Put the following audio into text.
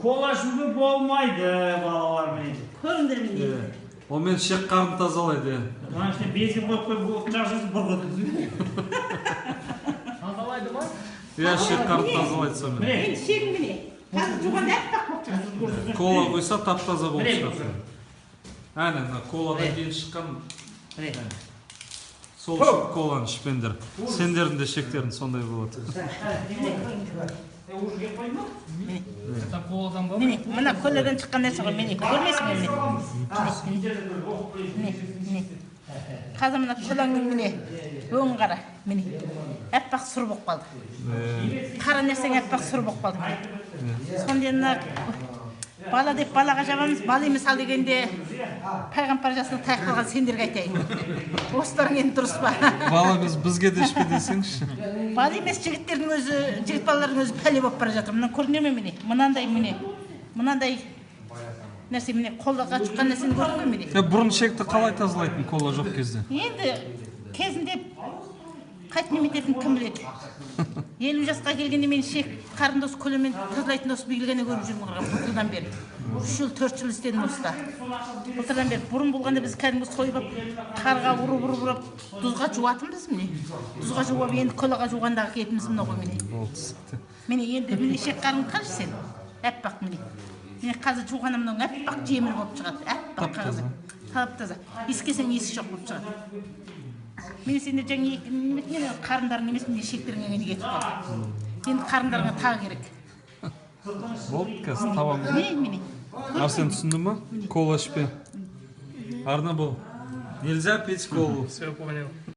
Kola жуды болмайды, балалар міне. Көріңдер міне. О мен шек қарын тазалайды. Мына işte безі қойып қойып отырақ жүріп бұрғыды. Тазалайды ма? Я шек қарын тазалайды сонымен. Мен шегім міне. Қазір жуғанда әппақ болып шығады. Кола құйса тап-таза болып шығады. Әне, коладан кейін шыққан сол коланы ішпеңдер. Сендердің де шектерің сондай болады. Это коладан ба? Міне, мына коладан шыққан нәрсе ғой, міне. Көрмейсің бе міне? Міне. Қазір мына колаңның міне, өң қара, міне. Әппақ сұр болып қалды. Қара нәрсең әппақ сұр болып қалды. Сонда бала деп балаға жабамыз, бала емес ал дегенде пайғамбар жасына таяқ қалған сендерге айтайын. Осыларың енді дұрыс па? Бала бізге де ішпе десеңші. Бала емес жігіттердің өзі, жігіт балалардың өзі пәле болып бара жатыр. Мына көріне ме міне? Мынандай нәрсе міне қолға жұққан нәрсені көрдің бе міне? Бұрын шекті қалай тазалайтын кола жоқ кезде? Енді кезінде қайт немететін кім біледі? 50 жасқа келгенде мен шек қарындос көлемен тазалайтын осы бүйілгені көріп жүрмін ғой былтырдан бері. 3 жыл 4 жыл істедім осыда. Былтырдан бері бұрын болғанда біз кәдімгі сойып қарға ұрып тұзға жуатынбыз міне. Тұзға жуып енді колаға жуғандағы кетіміз мына ғой міне. Міне енді міне шек қарын қаршы сен. Әппақ міне. Мен қазір жуғанымның әппақ жемір болып шығады. Әппақ қағазы. Тап-таза. Иіскесең иісі жоқ болып шығады. Мен сенде жаңа қарындарың емес міне шектеріңе кетіп қалды. Енді қарындарыңа тағы керек. Болды қазір табам. Міне. Арсен түсіндің ма? Кола ішпе. Арна бұл. Нельзя пить колу. Все, понял.